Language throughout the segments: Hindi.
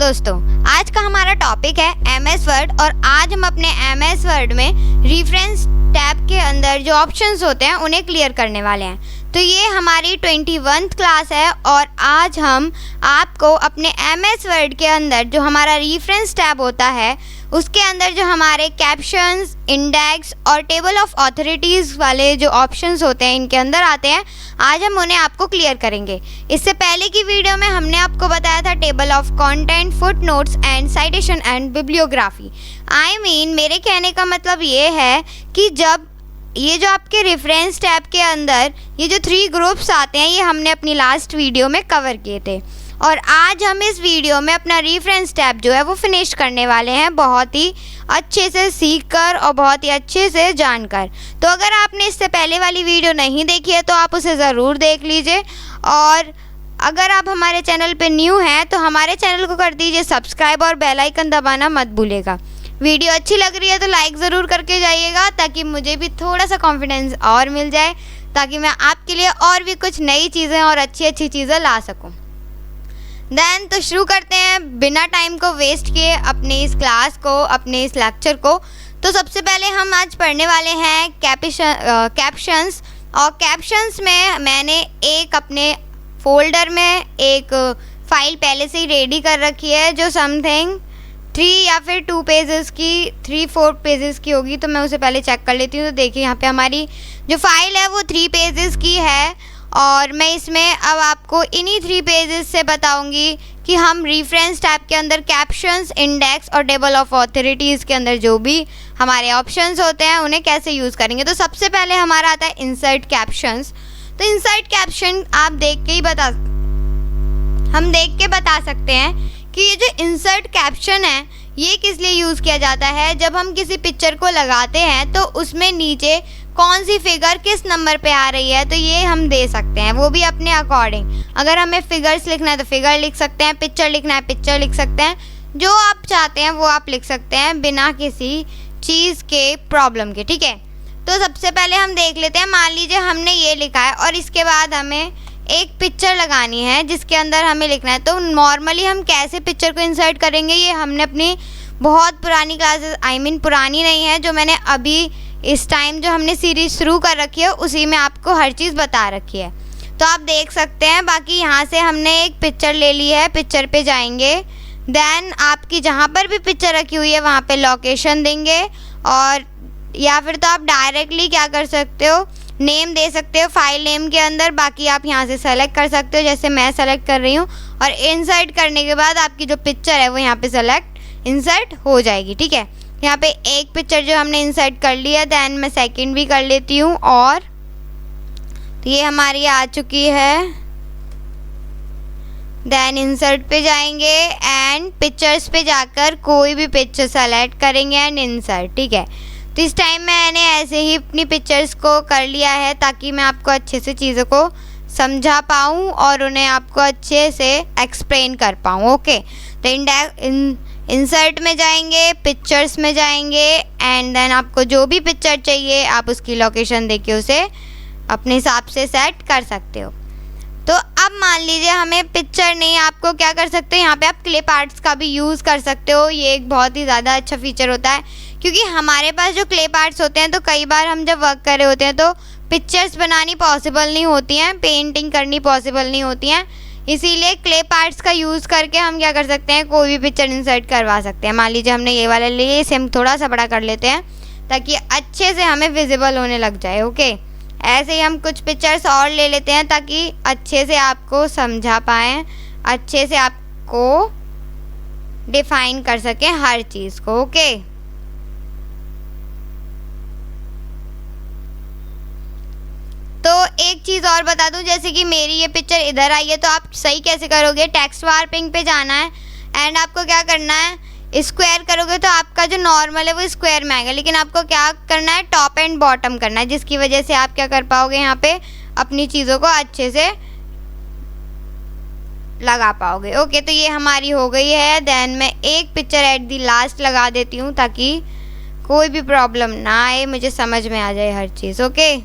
दोस्तों, आज का हमारा टॉपिक है एमएस वर्ड और आज हम अपने एमएस वर्ड में रेफरेंस टैब के अंदर जो ऑप्शंस होते हैं उन्हें क्लियर करने वाले हैं। तो ये हमारी 21वीं क्लास है और आज हम आपको अपने एमएस वर्ड के अंदर जो हमारा रेफरेंस टैब होता है उसके अंदर जो हमारे कैप्शंस, इंडेक्स और टेबल ऑफ ऑथोरिटीज़ वाले जो ऑप्शंस होते हैं इनके अंदर आते हैं, आज हम उन्हें आपको क्लियर करेंगे। इससे पहले की वीडियो में हमने आपको बताया था table of content, foot notes and citation and bibliography. मेरे कहने का मतलब ये है कि जब ये जो आपके रेफरेंस टैब के अंदर ये जो 3 ग्रुप्स आते हैं ये हमने अपनी लास्ट वीडियो में कवर किए थे और आज हम इस वीडियो में अपना रेफरेंस टैब जो है वो फिनिश करने वाले हैं, बहुत ही अच्छे से सीखकर और बहुत ही अच्छे से जानकर। तो अगर आपने इससे पहले वाली वीडियो नहीं देखी है तो आप उसे ज़रूर देख लीजिए और अगर आप हमारे चैनल पे न्यू हैं तो हमारे चैनल को कर दीजिए सब्सक्राइब और बेल आइकन दबाना मत भूलिएगा। वीडियो अच्छी लग रही है तो लाइक ज़रूर करके जाइएगा ताकि मुझे भी थोड़ा सा कॉन्फिडेंस और मिल जाए, ताकि मैं आपके लिए और भी कुछ नई चीज़ें और अच्छी चीज़ें ला सकूं। तो शुरू करते हैं बिना टाइम को वेस्ट किए अपने इस क्लास को, अपने इस लेक्चर को। तो सबसे पहले हम आज पढ़ने वाले हैं कैप्शंस और कैप्शंस में मैंने एक अपने फोल्डर में एक फ़ाइल पहले से ही रेडी कर रखी है जो समथिंग 3 या फिर 2 पेजेस की, 3-4 पेजेस की होगी। तो मैं उसे पहले चेक कर लेती हूँ। तो देखिए यहाँ पे हमारी जो फाइल है वो 3 पेजेस की है और मैं इसमें अब आपको इन्हीं 3 पेजेस से बताऊंगी कि हम रेफरेंस टैब के अंदर कैप्शंस, इंडेक्स और टेबल ऑफ ऑथोरिटीज़ के अंदर जो भी हमारे ऑप्शंस होते हैं उन्हें कैसे यूज़ करेंगे। तो सबसे पहले हमारा आता है इंसर्ट कैप्शंस। तो इंसर्ट कैप्शन आप देख के बता सकते हैं कि ये जो इंसर्ट कैप्शन है ये किस लिए यूज़ किया जाता है। जब हम किसी पिक्चर को लगाते हैं तो उसमें नीचे कौन सी फिगर किस नंबर पे आ रही है तो ये हम दे सकते हैं, वो भी अपने अकॉर्डिंग। अगर हमें फिगर्स लिखना है तो फिगर लिख सकते हैं, पिक्चर लिखना है पिक्चर लिख सकते हैं, जो आप चाहते हैं वो आप लिख सकते हैं बिना किसी चीज़ के प्रॉब्लम के। ठीक है, तो सबसे पहले हम देख लेते हैं। मान लीजिए हमने ये लिखा है और इसके बाद हमें एक पिक्चर लगानी है जिसके अंदर हमें लिखना है। तो नॉर्मली हम कैसे पिक्चर को इंसर्ट करेंगे ये हमने अपनी बहुत पुरानी क्लासेस, पुरानी नहीं है, जो मैंने अभी इस टाइम जो हमने सीरीज़ शुरू कर रखी है उसी में आपको हर चीज़ बता रखी है। तो आप देख सकते हैं। बाकी यहाँ से हमने एक पिक्चर ले ली है, पिक्चर पे जाएंगे, देन आपकी जहाँ पर भी पिक्चर रखी हुई है वहाँ पे लोकेशन देंगे और या फिर तो आप डायरेक्टली क्या कर सकते हो, नेम दे सकते हो फाइल नेम के अंदर। बाकी आप यहाँ से सेलेक्ट कर सकते हो, जैसे मैं सेलेक्ट कर रही हूँ और इंसर्ट करने के बाद आपकी जो पिक्चर है वो यहाँ पे इंसर्ट हो जाएगी। ठीक है, यहाँ पे एक पिक्चर जो हमने इंसर्ट कर लिया, दैन मैं सेकंड भी कर लेती हूँ और तो ये हमारी आ चुकी है। दैन इंसर्ट पे जाएंगे एंड पिक्चर्स पे जाकर कोई भी पिक्चर सेलेक्ट करेंगे एंड इंसर्ट। ठीक है, तो इस टाइम मैंने ऐसे ही अपनी पिक्चर्स को कर लिया है ताकि मैं आपको अच्छे से चीज़ों को समझा पाऊँ और उन्हें आपको अच्छे से एक्सप्लेन कर पाऊँ। ओके, तो इंसर्ट में जाएंगे, पिक्चर्स में जाएंगे एंड देन आपको जो भी पिक्चर चाहिए आप उसकी लोकेशन देके उसे अपने हिसाब से सेट कर सकते हो। तो अब मान लीजिए हमें पिक्चर नहीं, आपको क्या कर सकते हो, यहाँ पे आप क्लिप आर्ट्स का भी यूज़ कर सकते हो। ये एक बहुत ही ज़्यादा अच्छा फीचर होता है क्योंकि हमारे पास जो क्लिप आर्ट्स होते हैं तो कई बार हम जब वर्क कर रहे होते हैं तो पिक्चर्स बनानी पॉसिबल नहीं होती हैं, पेंटिंग करनी पॉसिबल नहीं होती हैं, इसीलिए क्लिप आर्ट्स का यूज़ करके हम क्या कर सकते हैं, कोई भी पिक्चर इंसर्ट करवा सकते हैं। मान लीजिए हमने ये वाला लिए, इसे हम थोड़ा सा बड़ा कर लेते हैं ताकि अच्छे से हमें विजिबल होने लग जाए। ओके, ऐसे ही हम कुछ पिक्चर्स और ले लेते हैं ताकि अच्छे से आपको समझा पाएँ, अच्छे से आपको डिफाइन कर सकें हर चीज़ को। ओके, तो एक चीज़ और बता दूं, जैसे कि मेरी ये पिक्चर इधर आई है तो आप सही कैसे करोगे, टेक्स्ट वार्पिंग पे जाना है एंड आपको क्या करना है, स्क्वायर करोगे तो आपका जो नॉर्मल है वो स्क्वायर में आएगा, लेकिन आपको क्या करना है, टॉप एंड बॉटम करना है, जिसकी वजह से आप क्या कर पाओगे, यहाँ पे अपनी चीज़ों को अच्छे से लगा पाओगे। ओके, तो ये हमारी हो गई है। देन मैं एक पिक्चर एट दी लास्ट लगा देती हूँ ताकि कोई भी प्रॉब्लम ना आए, मुझे समझ में आ जाए हर चीज़। ओके,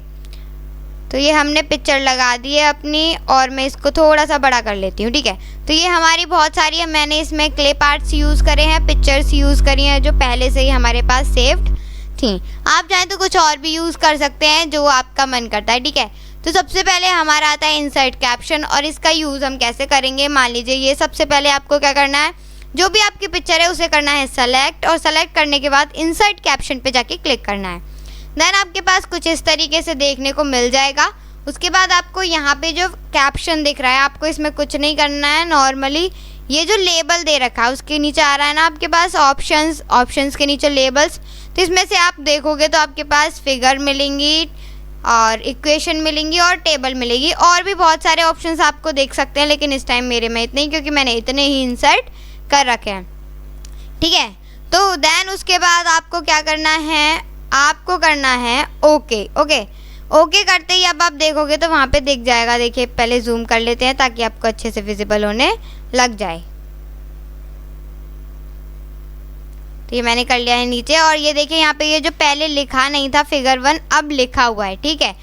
तो तो ये हमने पिक्चर लगा दी है अपनी, और मैं इसको थोड़ा सा बड़ा कर लेती हूँ, ठीक है। तो ये हमारी बहुत सारी है, मैंने इसमें क्लिप आर्ट्स यूज़ करे हैं, पिक्चर्स यूज़ करी हैं जो पहले से ही हमारे पास सेव्ड थी। आप चाहें तो कुछ और भी यूज़ कर सकते हैं जो आपका मन करता है, ठीक है। तो सबसे पहले हमारा आता है इंसर्ट कैप्शन, और इसका यूज़ हम कैसे करेंगे। मान लीजिए ये सबसे पहले आपको क्या करना है, जो भी आपकी पिक्चर है उसे करना है सेलेक्ट, और सेलेक्ट करने के बाद इंसर्ट कैप्शन पे जाके क्लिक करना है। देन आपके पास कुछ इस तरीके से देखने को मिल जाएगा। उसके बाद आपको यहाँ पे जो कैप्शन दिख रहा है, आपको इसमें कुछ नहीं करना है। नॉर्मली ये जो लेबल दे रखा है उसके नीचे आ रहा है ना आपके पास ऑप्शंस के नीचे लेबल्स, तो इसमें से आप देखोगे तो आपके पास फिगर मिलेंगी और इक्वेशन मिलेंगी और टेबल मिलेगी, और भी बहुत सारे ऑप्शंस आपको देख सकते हैं, लेकिन इस टाइम मेरे में इतने ही, क्योंकि मैंने इतने ही इंसर्ट कर रखे हैं, ठीक है। तो देन उसके बाद आपको क्या करना है, आपको करना है ओके करते ही अब आप देखोगे तो वहाँ पे दिख जाएगा। देखिए पहले जूम कर लेते हैं ताकि आपको अच्छे से विजिबल होने लग जाए। तो ये मैंने कर लिया है नीचे, और ये देखिए यहाँ पे ये जो पहले लिखा नहीं था फिगर 1 अब लिखा हुआ है, ठीक है।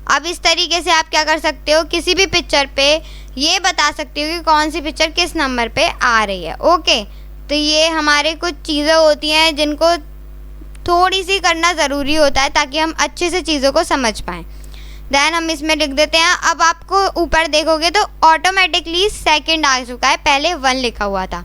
अब इस तरीके से आप क्या कर सकते हो, किसी भी पिक्चर पे ये बता सकते हो कि कौन सी पिक्चर किस नंबर पे आ रही है, ओके। तो ये हमारे कुछ चीज़ें होती हैं जिनको थोड़ी सी करना ज़रूरी होता है ताकि हम अच्छे से चीज़ों को समझ पाएँ। देन हम इसमें लिख देते हैं। अब आपको ऊपर देखोगे तो ऑटोमेटिकली सेकंड आ चुका है, पहले 1 लिखा हुआ था।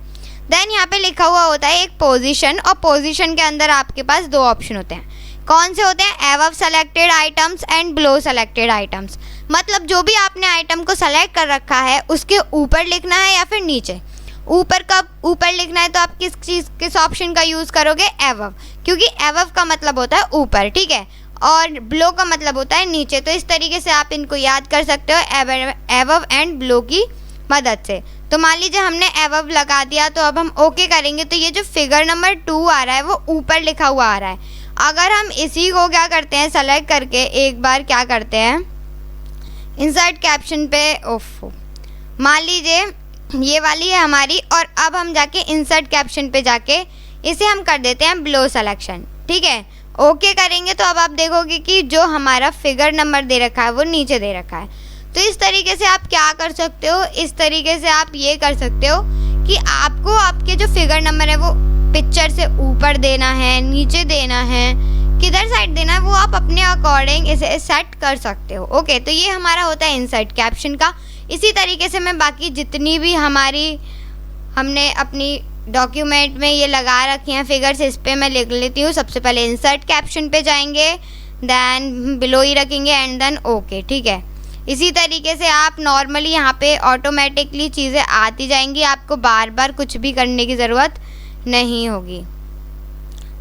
देन यहाँ पे लिखा हुआ होता है एक पोजीशन, और पोजीशन के अंदर आपके पास 2 ऑप्शन होते हैं। कौन से होते हैं, above selected items and below selected items. मतलब जो भी आपने आइटम को सेलेक्ट कर रखा है उसके ऊपर लिखना है या फिर नीचे। ऊपर लिखना है तो आप किस ऑप्शन का यूज़ करोगे, एबव, क्योंकि एबव का मतलब होता है ऊपर, ठीक है, और बिलो का मतलब होता है नीचे। तो इस तरीके से आप इनको याद कर सकते हो एबव एंड बिलो की मदद से। तो मान लीजिए हमने एबव लगा दिया, तो अब हम ओके करेंगे तो ये जो फिगर नंबर 2 आ रहा है वो ऊपर लिखा हुआ आ रहा है। अगर हम इसी को क्या करते हैं, सेलेक्ट करके एक बार क्या करते हैं, इंसर्ट कैप्शन पे मान लीजिए ये वाली है हमारी, और अब हम जाके इंसर्ट कैप्शन पे जाके इसे हम कर देते हैं बिलो सिलेक्शन, ठीक है। ओके करेंगे तो अब आप देखोगे कि जो हमारा फिगर नंबर दे रखा है वो नीचे दे रखा है। तो इस तरीके से आप क्या कर सकते हो, इस तरीके से आप ये कर सकते हो कि आपको आपके जो फिगर नंबर है वो पिक्चर से ऊपर देना है, नीचे देना है, किधर साइड देना है, वो आप अपने अकॉर्डिंग इसे सेट कर सकते हो, ओके। तो ये हमारा होता है इंसर्ट कैप्शन का। इसी तरीके से मैं बाकी जितनी भी हमने अपनी डॉक्यूमेंट में ये लगा रखी हैं फिगर्स, इस पर मैं लिख लेती हूँ। सबसे पहले इंसर्ट कैप्शन पे जाएंगे, देन बिलो ही रखेंगे एंड देन ओके, ठीक है। इसी तरीके से आप नॉर्मली यहाँ पे ऑटोमेटिकली चीज़ें आती जाएंगी, आपको बार बार कुछ भी करने की ज़रूरत नहीं होगी।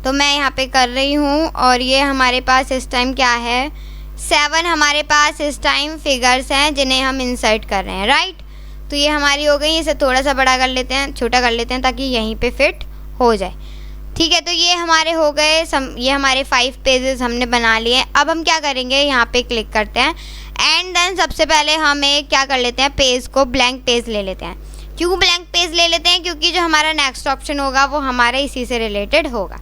तो मैं यहाँ पे कर रही हूँ, और ये हमारे पास इस टाइम क्या है, 7 हमारे पास इस टाइम फिगर्स हैं जिन्हें हम इंसर्ट कर रहे हैं, राइट। तो ये हमारी हो गई, इसे थोड़ा सा बड़ा कर लेते हैं, छोटा कर लेते हैं ताकि यहीं पे फिट हो जाए, ठीक है। तो ये हमारे हो गए, ये हमारे 5 पेजेस हमने बना लिए। अब हम क्या करेंगे, यहाँ पे क्लिक करते हैं एंड देन सबसे पहले हमें क्या कर लेते हैं, पेज को ब्लैंक पेज ले लेते हैं। क्यों ब्लैंक पेज ले लेते हैं, क्योंकि जो हमारा नेक्स्ट ऑप्शन होगा वो हमारे इसी से रिलेटेड होगा।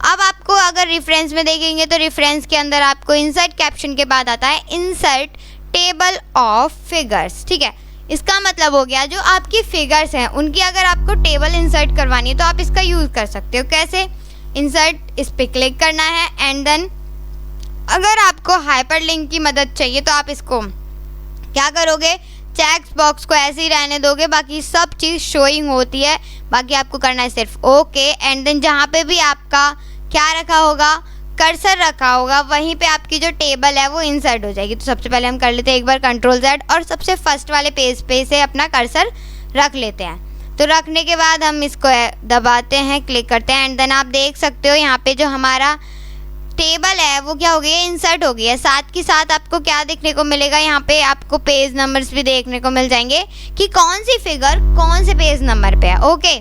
अब आपको अगर रेफरेंस में देखेंगे तो रेफरेंस के अंदर आपको इंसर्ट कैप्शन के बाद आता है इंसर्ट टेबल ऑफ फिगर्स, ठीक है। इसका मतलब हो गया जो आपकी फिगर्स हैं उनकी अगर आपको टेबल इंसर्ट करवानी है तो आप इसका यूज़ कर सकते हो। कैसे, इंसर्ट इस पर क्लिक करना है एंड देन अगर आपको हाइपरलिंक की मदद चाहिए तो आप इसको क्या करोगे, चेक बॉक्स को ऐसे ही रहने दोगे, बाकी सब चीज़ शोइंग होती है। बाकी आपको करना है सिर्फ ओके एंड देन जहाँ पे भी आपका क्या रखा होगा, कर्सर रखा होगा, वहीं पे आपकी जो टेबल है वो इंसर्ट हो जाएगी। तो सबसे पहले हम कर लेते हैं एक बार Ctrl+Z और सबसे फर्स्ट वाले पेज पे से अपना कर्सर रख लेते हैं। तो रखने के बाद हम इसको दबाते हैं, क्लिक करते हैं एंड देन आप देख सकते हो यहाँ पे जो हमारा टेबल है वो क्या हो गई है, इंसर्ट हो गई है। साथ के साथ आपको क्या देखने को मिलेगा, यहाँ पे आपको पेज नंबर्स भी देखने को मिल जाएंगे कि कौन सी फिगर कौन से पेज नंबर पे है, ओके।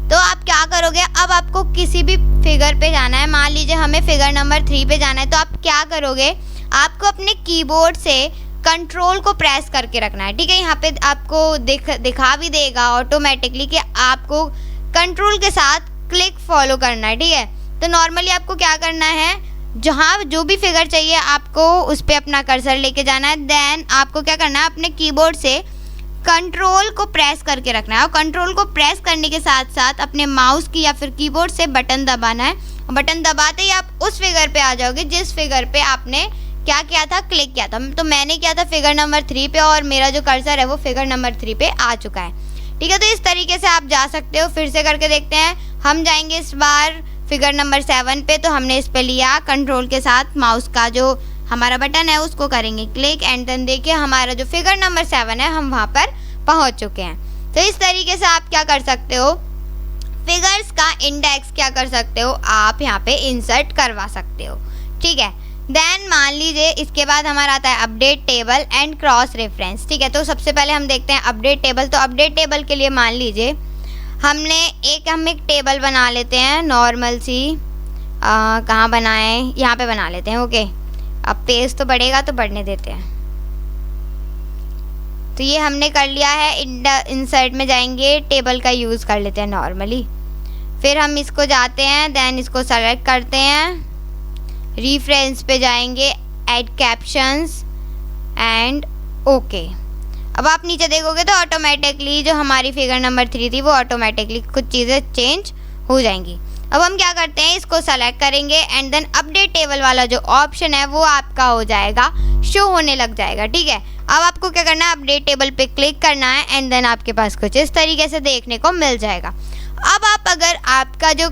तो आप क्या करोगे, अब आपको किसी भी फिगर पे जाना है, मान लीजिए हमें फिगर नंबर 3 पे जाना है, तो आप क्या करोगे, आपको अपने कीबोर्ड से कंट्रोल को प्रेस करके रखना है, ठीक है। यहाँ पे आपको दिखा भी देगा ऑटोमेटिकली कि आपको कंट्रोल के साथ क्लिक फॉलो करना है, ठीक है। तो नॉर्मली आपको क्या करना है, जहाँ जो भी फिगर चाहिए आपको उस पर अपना कर्सर लेके जाना है। देन आपको क्या करना है, अपने कीबोर्ड से कंट्रोल को प्रेस करके रखना है, और कंट्रोल को प्रेस करने के साथ साथ अपने माउस की या फिर कीबोर्ड से बटन दबाना है। बटन दबाते ही आप उस फिगर पे आ जाओगे जिस फिगर पे आपने क्या किया था, क्लिक किया था। तो मैंने किया था फिगर नंबर 3 पे, और मेरा जो कर्सर है वो फिगर नंबर 3 पे आ चुका है। ठीक है, तो इस तरीके से आप जा सकते हो। फिर से करके देखते हैं। हम जाएंगे इस बार फिगर नंबर 7 पे, तो हमने इस पे लिया कंट्रोल के साथ माउस का जो हमारा बटन है उसको करेंगे क्लिक, एंड देन देखिए हमारा जो फिगर नंबर 7 है हम वहाँ पर पहुँच चुके हैं। तो इस तरीके से आप क्या कर सकते हो, फिगर्स का इंडेक्स क्या कर सकते हो, आप यहाँ पे इंसर्ट करवा सकते हो। ठीक है, देन मान लीजिए इसके बाद हमारा आता है update table and cross reference. ठीक है, तो सबसे पहले हम देखते हैं अपडेट टेबल। तो अपडेट टेबल के लिए मान लीजिए हम एक टेबल बना लेते हैं नॉर्मल सी, कहाँ बनाएं, यहाँ पे बना लेते हैं। ओके, अब पेज तो बढ़ेगा तो बढ़ने देते हैं। तो ये हमने कर लिया है। इंसर्ट में जाएंगे, टेबल का यूज़ कर लेते हैं नॉर्मली। फिर हम इसको जाते हैं, देन इसको सेलेक्ट करते हैं, रेफरेंस पे जाएंगे, ऐड कैप्शंस एंड ओके। अब आप नीचे देखोगे तो ऑटोमेटिकली जो हमारी फिगर नंबर 3 थी वो ऑटोमेटिकली कुछ चीज़ें चेंज हो जाएंगी। अब हम क्या करते हैं, इसको सेलेक्ट करेंगे एंड देन अपडेट टेबल वाला जो ऑप्शन है वो आपका हो जाएगा, शो होने लग जाएगा। ठीक है, अब आपको क्या करना है, अपडेट टेबल पे क्लिक करना है एंड देन आपके पास कुछ इस तरीके से देखने को मिल जाएगा। अब आप अगर आपका जो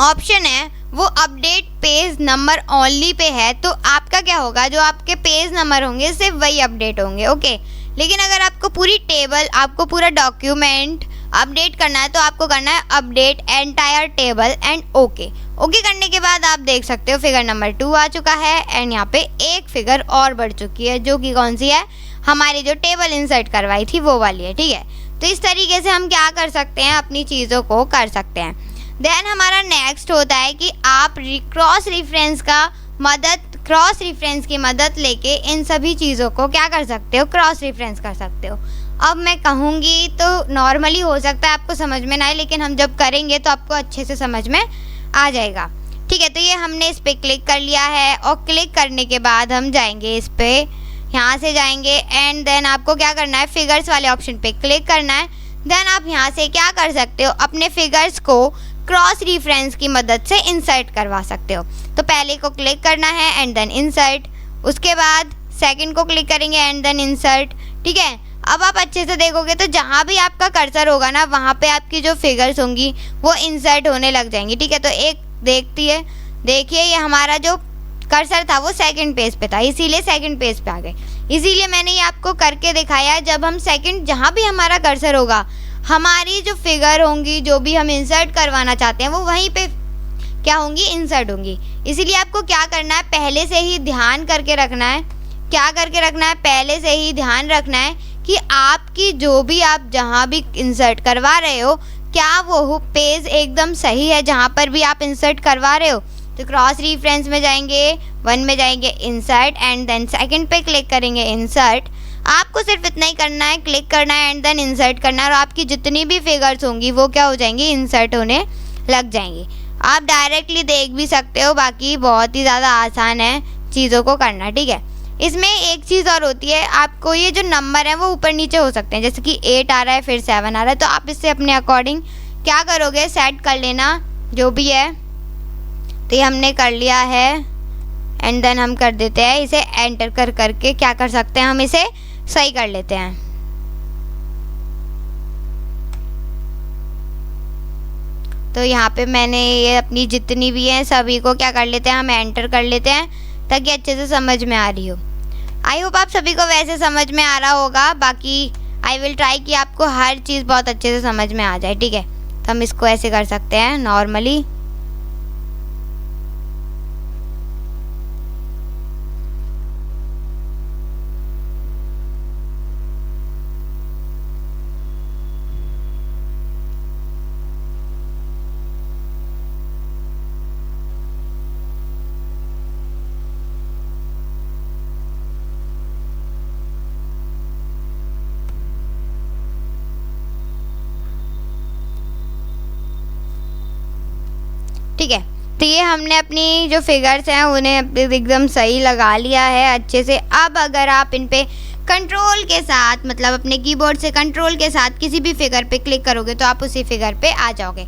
ऑप्शन है वो update page number only pay है तो आपका क्या होगा, जो आपके पेज नंबर होंगे सिर्फ वही अपडेट होंगे। ओके, लेकिन अगर आपको पूरी टेबल, आपको पूरा डॉक्यूमेंट अपडेट करना है तो आपको करना है update entire table and okay. Okay करने के बाद आप देख सकते हो फिगर नंबर 2 आ चुका है एंड यहाँ पे एक फिगर और बढ़ चुकी है, जो कि कौन सी है, हमारी जो टेबल इंसर्ट करवाई थी वो वाली है। ठीक है, तो इस तरीके से हम क्या कर सकते हैं, अपनी चीज़ों को कर सकते हैं। देन हमारा नेक्स्ट होता है कि आप क्रॉस रेफरेंस की मदद लेके इन सभी चीज़ों को क्या कर सकते हो, क्रॉस रेफरेंस कर सकते हो। अब मैं कहूँगी तो नॉर्मली हो सकता है आपको समझ में ना आए, लेकिन हम जब करेंगे तो आपको अच्छे से समझ में आ जाएगा। ठीक है, तो ये हमने इस पर क्लिक कर लिया है, और क्लिक करने के बाद हम जाएंगे इस पर, यहाँ से जाएंगे एंड देन आपको क्या करना है, फिगर्स वाले ऑप्शन पे क्लिक करना है। देन आप यहाँ से क्या कर सकते हो, अपने फिगर्स को क्रॉस रेफरेंस की मदद से इंसर्ट करवा सकते हो। तो पहले को क्लिक करना है एंड देन इंसर्ट, उसके बाद सेकंड को क्लिक करेंगे एंड देन इंसर्ट। ठीक है, अब आप अच्छे से देखोगे तो जहाँ भी आपका कर्सर होगा ना वहाँ पे आपकी जो फिगर्स होंगी वो इंसर्ट होने लग जाएंगी। ठीक है, तो एक देखिए ये हमारा जो कर्सर था वो सेकंड पेज पे था, इसीलिए सेकंड पेज पे आ गए। इसीलिए मैंने ये आपको करके दिखाया है। जब हम सेकंड, जहाँ भी हमारा कर्सर होगा, हमारी जो फिगर होंगी, जो भी हम इंसर्ट करवाना चाहते हैं वो वहीं पे क्या होंगी, इंसर्ट होंगी। इसीलिए आपको क्या करना है, पहले से ही ध्यान करके रखना है। क्या करके रखना है, पहले से ही ध्यान रखना है कि आपकी जो भी आप जहाँ भी इंसर्ट करवा रहे हो, क्या वो पेज एकदम सही है जहाँ पर भी आप इंसर्ट करवा रहे हो। तो क्रॉस रेफरेंस में जाएंगे, 1 में जाएंगे इंसर्ट एंड देन सेकंड पे क्लिक करेंगे इंसर्ट। आपको सिर्फ इतना ही करना है, क्लिक करना है एंड देन इंसर्ट करना है, और आपकी जितनी भी फिगर्स होंगी वो क्या हो जाएंगी, इंसर्ट होने लग जाएंगी। आप डायरेक्टली देख भी सकते हो, बाकी बहुत ही ज़्यादा आसान है चीज़ों को करना। ठीक है, इसमें एक चीज़ और होती है, आपको ये जो नंबर है वो ऊपर नीचे हो सकते हैं, जैसे कि 8 आ रहा है फिर 7 आ रहा है, तो आप इससे अपने अकॉर्डिंग क्या करोगे, सेट कर लेना जो भी है। तो ये हमने कर लिया है एंड देन हम कर देते हैं इसे एंटर करके क्या कर सकते हैं, हम इसे सही कर लेते हैं। तो यहाँ पे मैंने ये अपनी जितनी भी हैं सभी को क्या कर लेते हैं, हम एंटर कर लेते हैं ताकि अच्छे से समझ में आ रही हो। आई होप आप सभी को वैसे समझ में आ रहा होगा। बाकी आई विल ट्राई कि आपको हर चीज़ बहुत अच्छे से समझ में आ जाए। ठीक है, तो हम इसको ऐसे कर सकते हैं नॉर्मली। ठीक है, तो ये हमने अपनी जो फिगर्स हैं उन्हें एकदम सही लगा लिया है अच्छे से। अब अगर आप इन पे कंट्रोल के साथ, मतलब अपने कीबोर्ड से कंट्रोल के साथ किसी भी फिगर पे क्लिक करोगे तो आप उसी फिगर पे आ जाओगे।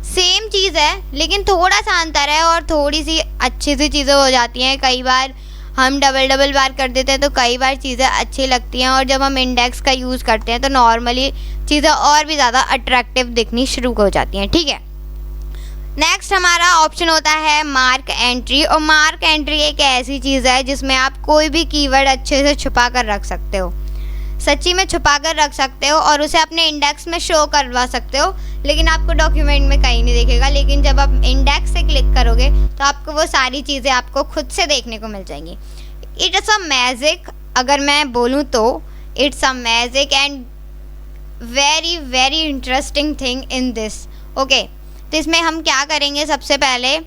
सेम चीज़ है लेकिन थोड़ा सा अंतर है और थोड़ी सी अच्छी सी चीज़ें हो जाती हैं। कई बार हम डबल बार कर देते हैं तो कई बार चीज़ें अच्छी लगती हैं, और जब हम इंडेक्स का यूज़ करते हैं तो नॉर्मली चीज़ें और भी ज़्यादा अट्रैक्टिव दिखनी शुरू हो जाती हैं। ठीक है, नेक्स्ट हमारा ऑप्शन होता है मार्क एंट्री। और मार्क एंट्री एक ऐसी चीज़ है जिसमें आप कोई भी कीवर्ड अच्छे से छुपा कर रख सकते हो, सच्ची में छुपा कर रख सकते हो, और उसे अपने इंडेक्स में शो करवा सकते हो, लेकिन आपको डॉक्यूमेंट में कहीं नहीं दिखेगा। लेकिन जब आप इंडेक्स से क्लिक करोगे तो आपको वो सारी चीज़ें आपको खुद से देखने को मिल जाएंगी। इट्स अ मैजिक, अगर मैं बोलूँ तो it's a magic and very very interesting thing in this. Okay, तो इसमें हम क्या करेंगे, सबसे पहले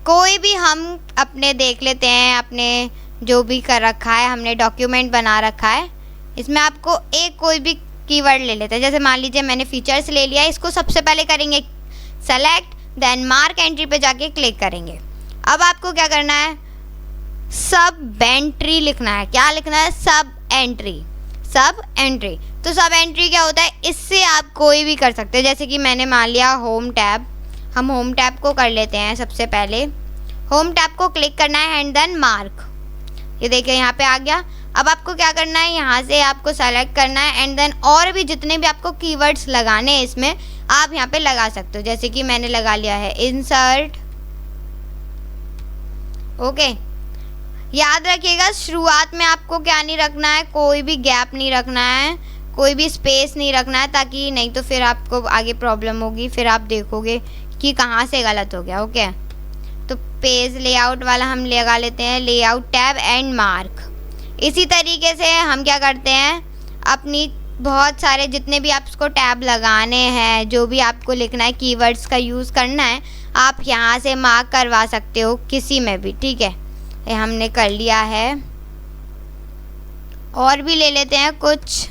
कोई भी हम अपने देख लेते हैं, अपने जो भी कर रखा है हमने डॉक्यूमेंट बना रखा है, इसमें आपको एक कोई भी कीवर्ड ले लेते हैं। जैसे मान लीजिए मैंने फीचर्स ले लिया, इसको सबसे पहले करेंगे सेलेक्ट, देन मार्क एंट्री पे जाके क्लिक करेंगे। अब आपको क्या करना है, सब एंट्री लिखना है। क्या लिखना है, सब एंट्री, सब एंट्री। तो सब एंट्री क्या होता है, इससे आप कोई भी कर सकते हैं। जैसे कि मैंने मान लिया होम टैब, हम होम टैब को कर लेते हैं। सबसे पहले होम टैब को क्लिक करना है एंड देन मार्क, ये देखिए यहाँ पे आ गया। अब आपको क्या करना है, यहाँ से आपको सेलेक्ट करना है एंड देन और भी जितने भी आपको कीवर्ड्स लगाने हैं इसमें आप यहाँ पे लगा सकते हो। जैसे कि मैंने लगा लिया है इंसर्ट। ओके, याद रखिएगा शुरुआत में आपको क्या नहीं रखना है, कोई भी गैप नहीं रखना है, कोई भी स्पेस नहीं रखना है, ताकि नहीं तो फिर आपको आगे प्रॉब्लम होगी, फिर आप देखोगे कि कहाँ से गलत हो गया। ओके, तो पेज लेआउट वाला हम लगा लेते हैं, लेआउट टैब एंड मार्क। इसी तरीके से हम क्या करते हैं, अपनी बहुत सारे जितने भी आपको टैब लगाने हैं, जो भी आपको लिखना है, कीवर्ड्स का यूज़ करना है, आप यहाँ से मार्क करवा सकते हो किसी में भी। ठीक है, ये हमने कर लिया है। और भी ले लेते हैं कुछ,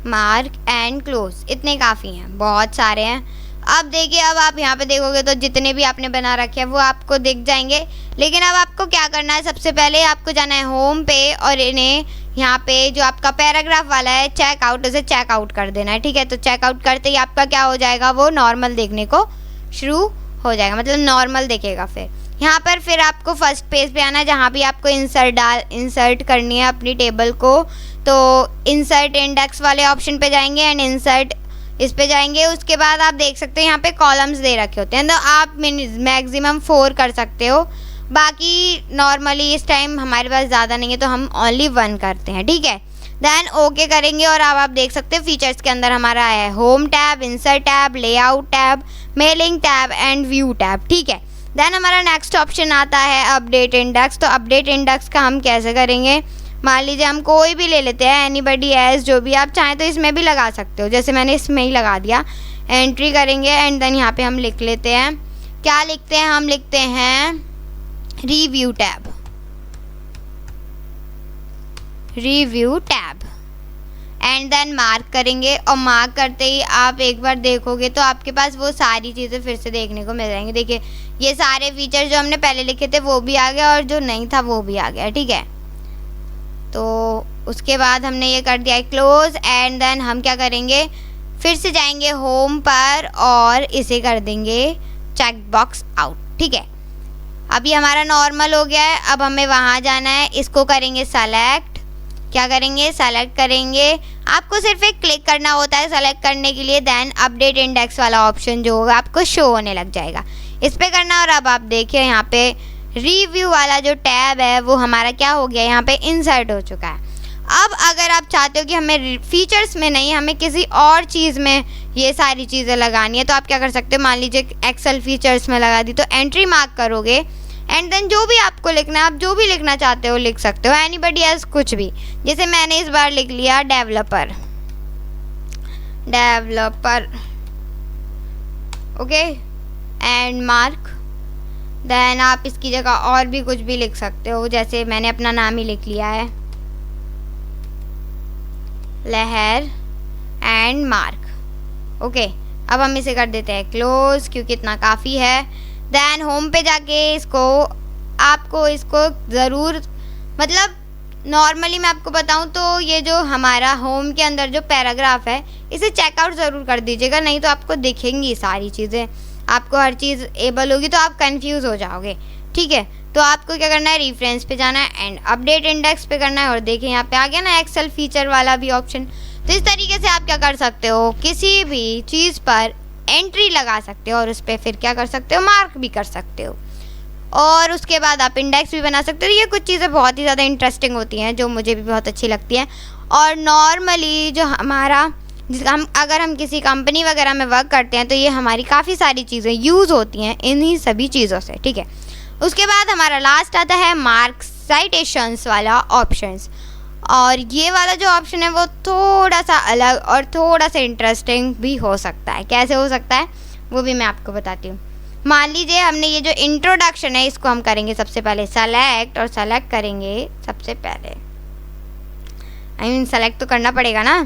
मार्क एंड क्लोज, इतने काफ़ी हैं, बहुत सारे हैं। अब देखिए, अब आप यहाँ पे देखोगे तो जितने भी आपने बना रखे हैं वो आपको दिख जाएंगे। लेकिन अब आपको क्या करना है, सबसे पहले आपको जाना है होम पे और इन्हें यहाँ पे जो आपका पैराग्राफ वाला है चेकआउट, उसे चेकआउट कर देना है। ठीक है, तो चेकआउट करते ही आपका क्या हो जाएगा, वो नॉर्मल देखने को शुरू हो जाएगा, मतलब नॉर्मल दिखेगा। फिर यहाँ पर फिर आपको फर्स्ट पेज पे आना है जहाँ भी आपको इंसर्ट करनी है अपनी टेबल को। तो इंसर्ट इंडेक्स वाले ऑप्शन पे जाएंगे एंड इंसर्ट इस पे जाएंगे। उसके बाद आप देख सकते हैं यहाँ पे कॉलम्स दे रखे होते हैं, तो आप मैक्सिमम 4 कर सकते हो। बाकी नॉर्मली इस टाइम हमारे पास ज़्यादा नहीं है तो हम ओनली 1 करते हैं। ठीक है, देन ओके करेंगे और अब आप देख सकते हैं फीचर्स के अंदर हमारा है home tab, insert tab, layout tab, mailing tab and view tab. ठीक है, देन हमारा नेक्स्ट ऑप्शन आता है अपडेट इंडेक्स। तो अपडेट इंडेक्स का हम कैसे करेंगे, मान लीजिए हम कोई भी ले लेते हैं, एनीबडी एल्स, जो भी आप चाहें तो इसमें भी लगा सकते हो। जैसे मैंने इसमें ही लगा दिया, एंट्री करेंगे एंड देन यहाँ पे हम लिख लेते हैं, क्या लिखते हैं, हम लिखते हैं review tab, review tab and then mark करेंगे। और मार्क करते ही आप एक बार देखोगे तो आपके पास वो सारी चीज़ें फिर से देखने को मिल जाएंगी। देखिए, ये सारे फीचर जो हमने पहले लिखे थे वो भी आ गया और जो नहीं था वो भी आ गया। ठीक है, तो उसके बाद हमने ये कर दिया है क्लोज एंड देन हम क्या करेंगे, फिर से जाएंगे होम पर और इसे कर देंगे चेक बॉक्स आउट। ठीक है, अभी हमारा नॉर्मल हो गया है। अब हमें वहाँ जाना है, इसको करेंगे सेलेक्ट, क्या करेंगे, सेलेक्ट करेंगे। आपको सिर्फ एक क्लिक करना होता है सेलेक्ट करने के लिए, देन अपडेट इंडेक्स वाला ऑप्शन जो होगा आपको शो होने लग जाएगा, इस पर करना। और अब आप देखिए यहाँ पे रिव्यू वाला जो टैब है वो हमारा क्या हो गया, यहाँ पे इंसर्ट हो चुका है। अब अगर आप चाहते हो कि हमें फीचर्स में नहीं, हमें किसी और चीज़ में ये सारी चीज़ें लगानी है, तो आप क्या कर सकते हो, मान लीजिए एक्सेल फीचर्स में लगा दी, तो एंट्री मार्क करोगे एंड देन जो भी आपको लिखना है, आप जो भी लिखना चाहते हो लिख सकते हो, एनीबडी एल्स कुछ भी। जैसे मैंने इस बार लिख लिया developer, developer, okay and mark. Then आप इसकी जगह और भी कुछ भी लिख सकते हो, जैसे मैंने अपना नाम ही लिख लिया है, लहर एंड मार्क। ओके, अब हम इसे कर देते हैं क्लोज क्योंकि इतना काफ़ी है। देन होम पे जाके आपको इसको ज़रूर मतलब नॉर्मली मैं आपको बताऊं तो ये जो हमारा होम के अंदर जो पैराग्राफ है इसे चेकआउट ज़रूर कर दीजिएगा, नहीं तो आपको दिखेंगी सारी चीज़ें, आपको हर चीज़ एबल होगी तो आप कंफ्यूज हो जाओगे। ठीक है, तो आपको क्या करना है, रेफरेंस पे जाना है एंड अपडेट इंडेक्स पे करना है। और देखिए यहाँ पे आ गया ना एक्सेल फीचर वाला भी ऑप्शन। तो इस तरीके से आप क्या कर सकते हो, किसी भी चीज़ पर एंट्री लगा सकते हो और उस पर फिर क्या कर सकते हो, मार्क भी कर सकते हो और उसके बाद आप इंडेक्स भी बना सकते हो। ये कुछ चीज़ें बहुत ही ज़्यादा इंटरेस्टिंग होती हैं जो मुझे भी बहुत अच्छी लगती हैं। और नॉर्मली जो अगर हम किसी कंपनी वगैरह में वर्क करते हैं तो ये हमारी काफ़ी सारी चीज़ें यूज़ होती हैं इन्हीं सभी चीज़ों से। ठीक है, उसके बाद हमारा लास्ट आता है मार्क साइटेशंस वाला ऑप्शंस। और ये वाला जो ऑप्शन है वो थोड़ा सा अलग और थोड़ा सा इंटरेस्टिंग भी हो सकता है। कैसे हो सकता है वो भी मैं आपको बताती हूँ। मान लीजिए हमने ये जो इंट्रोडक्शन है इसको हम करेंगे सबसे पहले सेलेक्ट, और सेलेक्ट करेंगे सबसे पहले सेलेक्ट तो करना पड़ेगा ना।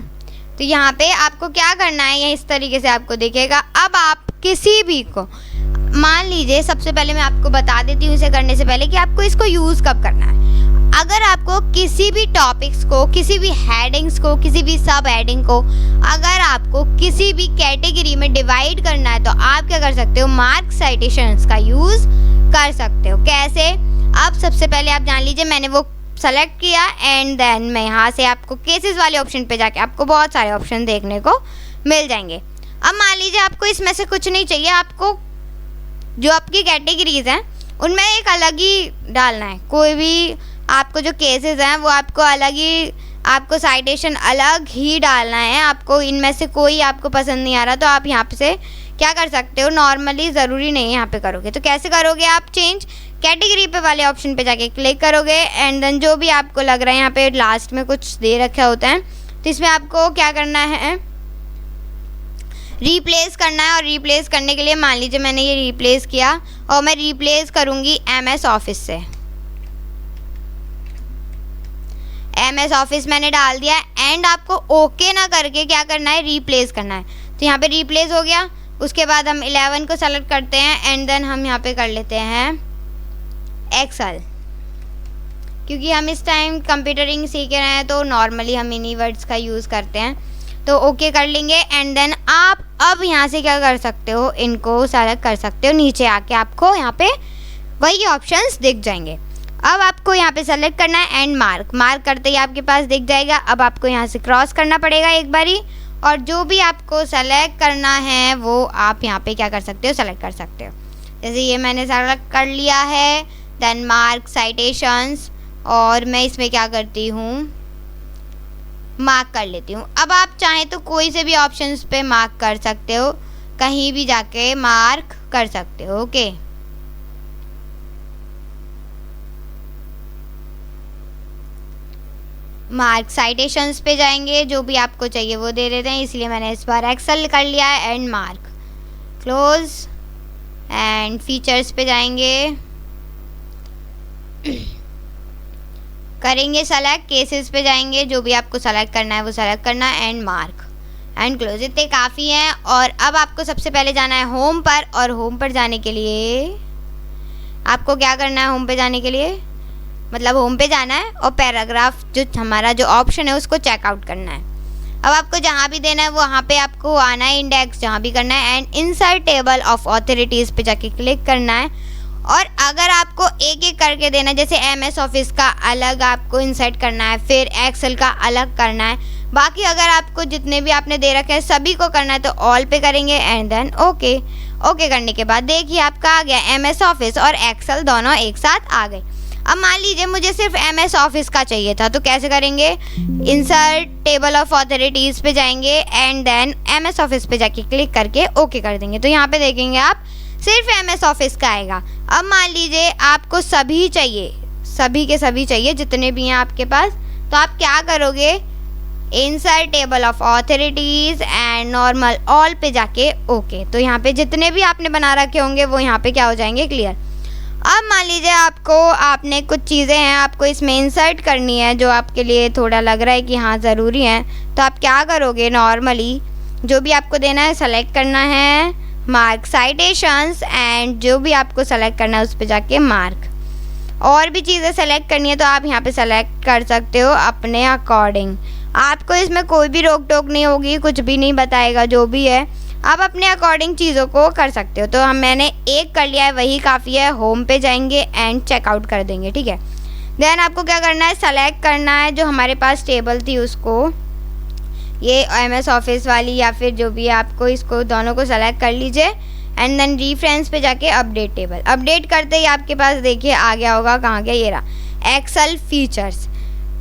तो यहाँ पे आपको क्या करना है, ये इस तरीके से आपको दिखेगा। अब आप किसी भी को मान लीजिए, सबसे पहले मैं आपको बता देती हूँ इसे करने से पहले कि आपको इसको यूज़ कब करना है। अगर आपको किसी भी टॉपिक्स को, किसी भी हेडिंग्स को, किसी भी सब हेडिंग को अगर आपको किसी भी कैटेगरी में डिवाइड करना है तो आप क्या कर सकते हो, मार्क साइटेशंस का यूज़ कर सकते हो। कैसे, अब सबसे पहले आप जान लीजिए मैंने वो सेलेक्ट किया एंड देन मैं यहाँ से आपको केसेस वाले ऑप्शन पे जाके आपको बहुत सारे ऑप्शन देखने को मिल जाएंगे। अब मान लीजिए आपको इसमें से कुछ नहीं चाहिए, आपको जो आपकी कैटेगरीज हैं उनमें एक अलग ही डालना है। कोई भी आपको जो केसेस हैं वो आपको अलग ही, आपको साइटेशन अलग ही डालना है। आपको इनमें से कोई आपको पसंद नहीं आ रहा तो आप यहाँ से क्या कर सकते हो, नॉर्मली ज़रूरी नहीं है यहाँ पे करोगे तो कैसे करोगे आप, चेंज कैटेगरी पे वाले ऑप्शन पे जाके क्लिक करोगे एंड देन जो भी आपको लग रहा है, यहाँ पे लास्ट में कुछ दे रखा होता है तो इसमें आपको क्या करना है, रिप्लेस करना है। और रिप्लेस करने के लिए मान लीजिए मैंने ये रिप्लेस किया और मैं रिप्लेस करूँगी MS ऑफिस से। MS ऑफिस मैंने डाल दिया एंड आपको ओके ना करके क्या करना है, रिप्लेस करना है। तो यहाँ पे रिप्लेस हो गया। उसके बाद हम 11 को सेलेक्ट करते हैं एंड देन हम यहाँ पे कर लेते हैं एक्सेल, क्योंकि हम इस टाइम कंप्यूटरिंग सीख रहे हैं तो नॉर्मली हम इन्हीं वर्ड्स का यूज़ करते हैं। तो ओके कर लेंगे एंड देन आप अब यहाँ से क्या कर सकते हो, इनको सेलेक्ट कर सकते हो। नीचे आके आपको यहाँ पे वही ऑप्शंस दिख जाएंगे। अब आपको यहाँ पे सेलेक्ट करना है एंड मार्क करते ही आपके पास दिख जाएगा। अब आपको यहाँ से क्रॉस करना पड़ेगा एक बारी और जो भी आपको सेलेक्ट करना है वो आप यहाँ पे क्या कर सकते हो, सेलेक्ट कर सकते हो। जैसे ये मैंने सेलेक्ट कर लिया है, देन मार्क साइटेशंस, और मैं इसमें क्या करती हूँ, मार्क कर लेती हूँ। अब आप चाहें तो कोई से भी ऑप्शंस पे मार्क कर सकते हो, कहीं भी जाके मार्क कर सकते हो। ओके, मार्क साइटेशंस पे जाएंगे, जो भी आपको चाहिए वो दे देते हैं, इसलिए मैंने इस बार एक्सेल कर लिया है and mark close and features पे जाएंगे, करेंगे सेलेक्ट, केसेस पे जाएंगे, जो भी आपको सेलेक्ट करना है वो सेलेक्ट करना है एंड मार्क एंड क्लोज। इतने काफ़ी हैं। और अब आपको सबसे पहले जाना है होम पर, और होम पर जाने के लिए आपको क्या करना है, होम पे जाने के लिए मतलब होम पे जाना है और पैराग्राफ जो हमारा जो ऑप्शन है उसको चेकआउट करना है। अब आपको जहाँ भी देना है वहाँ पे आपको आना है, इंडेक्स जहाँ भी करना है and insert table of authorities पे जाके क्लिक करना है। और अगर आपको एक एक करके देना है, जैसे MS ऑफिस का अलग आपको इंसर्ट करना है, फिर एक्सेल का अलग करना है, बाकी अगर आपको जितने भी आपने दे रखे हैं सभी को करना है तो ऑल पे करेंगे एंड देन ओके करने के बाद देखिए आपका आ गया MS ऑफिस और एक्सेल दोनों एक साथ आ गए। अब मान लीजिए मुझे सिर्फ MS ऑफिस का चाहिए था तो कैसे करेंगे, इंसर्ट टेबल ऑफ ऑथोरिटीज़ पे जाएंगे एंड देन MS ऑफिस पे जाके क्लिक करके ओके कर देंगे। तो यहाँ पे देखेंगे आप सिर्फ MS ऑफिस का आएगा। अब मान लीजिए आपको सभी चाहिए, सभी के सभी चाहिए जितने भी हैं आपके पास, तो आप क्या करोगे, insert table of authorities and normal all पे जाके ओके। तो यहाँ पे जितने भी आपने बना रखे होंगे वो यहाँ पे क्या हो जाएंगे, क्लियर। अब मान लीजिए आपने कुछ चीज़ें हैं आपको इसमें इंसर्ट करनी है जो आपके लिए थोड़ा लग रहा है कि हाँ ज़रूरी है, तो आप क्या करोगे, नॉर्मली जो भी आपको देना है सेलेक्ट करना है, मार्क साइटेशंस, एंड जो भी आपको सेलेक्ट करना है उस पर जाके मार्क। और भी चीज़ें सेलेक्ट करनी है तो आप यहाँ पे सेलेक्ट कर सकते हो अपने अकॉर्डिंग। आपको इसमें कोई भी रोक टोक नहीं होगी, कुछ भी नहीं बताएगा, जो भी है आप अपने अकॉर्डिंग मैंने कर सकते हो। तो मैंने एक कर लिया है, वही काफ़ी है। होम पे जाएंगे एंड चेकआउट कर देंगे, ठीक है। देन आपको क्या करना है, सेलेक्ट करना है जो हमारे पास टेबल थी उसको, ये MS ऑफिस वाली या फिर जो भी है, आपको इसको दोनों को सेलेक्ट कर लीजिए एंड देन रेफरेंस पे जाके अपडेट टेबल। अपडेट करते ही आपके पास देखिए आ गया होगा, कहाँ गया, ये रहा एक्सेल फीचर्स।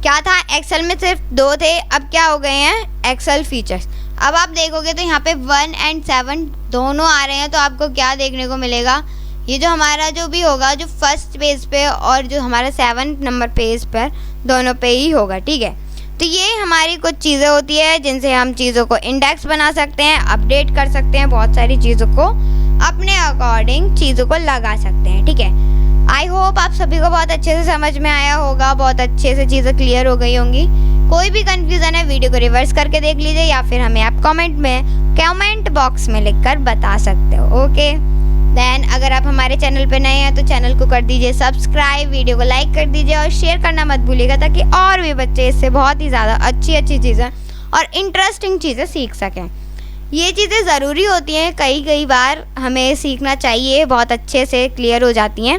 क्या था, एक्सेल में सिर्फ 2 थे, अब क्या हो गए हैं एक्सेल फीचर्स। अब आप देखोगे तो यहाँ पे 1 और 7 दोनों आ रहे हैं। तो आपको क्या देखने को मिलेगा, ये जो हमारा जो भी होगा जो फर्स्ट पेज पे और जो हमारा 7 नंबर पेज पर दोनों पे ही होगा, ठीक है। तो ये हमारी कुछ चीज़ें होती है जिनसे हम चीज़ों को इंडेक्स बना सकते हैं, अपडेट कर सकते हैं, बहुत सारी चीज़ों को अपने अकॉर्डिंग चीज़ों को लगा सकते हैं, ठीक है। आई होप आप सभी को बहुत अच्छे से समझ में आया होगा, बहुत अच्छे से चीज़ें क्लियर हो गई होंगी। कोई भी कंफ्यूजन है वीडियो को रिवर्स करके देख लीजिए या फिर हमें आप कमेंट बॉक्स में लिखकर बता सकते हो, ओके। देन अगर आप हमारे चैनल पे नए हैं तो चैनल को कर दीजिए सब्सक्राइब, वीडियो को लाइक कर दीजिए और शेयर करना मत भूलिएगा ताकि और भी बच्चे इससे बहुत ही ज़्यादा अच्छी चीज़ें और इंटरेस्टिंग चीज़ें सीख सकें। ये चीज़ें ज़रूरी होती हैं, कई बार हमें सीखना चाहिए, बहुत अच्छे से क्लियर हो जाती हैं।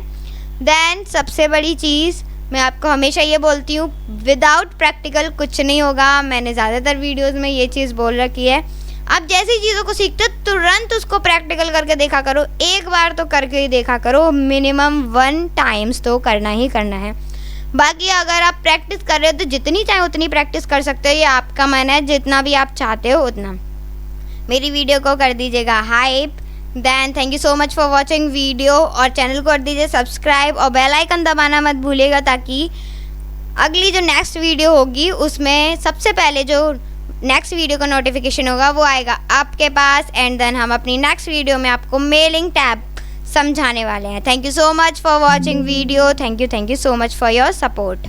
देन सबसे बड़ी चीज़ मैं आपको हमेशा ये बोलती हूँ, विदाउट प्रैक्टिकल कुछ नहीं होगा। मैंने ज़्यादातर वीडियोज़ में ये चीज़ बोल रखी है। आप जैसी चीज़ों को सीखते हो तुरंत उसको प्रैक्टिकल करके देखा करो, एक बार तो करके ही देखा करो, मिनिमम 1 टाइम्स तो करना ही करना है। बाकी अगर आप प्रैक्टिस कर रहे हो तो जितनी चाहे उतनी प्रैक्टिस कर सकते हो, ये आपका मन है, जितना भी आप चाहते हो उतना। मेरी वीडियो को कर दीजिएगा hype. Then thank you so much for watching video, और चैनल को कर दीजिए सब्सक्राइब और बेल आइकन दबाना मत भूलिएगा ताकि अगली जो नेक्स्ट वीडियो होगी उसमें सबसे पहले जो नेक्स्ट वीडियो का नोटिफिकेशन होगा वो आएगा आपके पास। एंड देन हम अपनी नेक्स्ट वीडियो में आपको मेलिंग टैब समझाने वाले हैं। Thank you so much for watching video. Thank you so much for your support.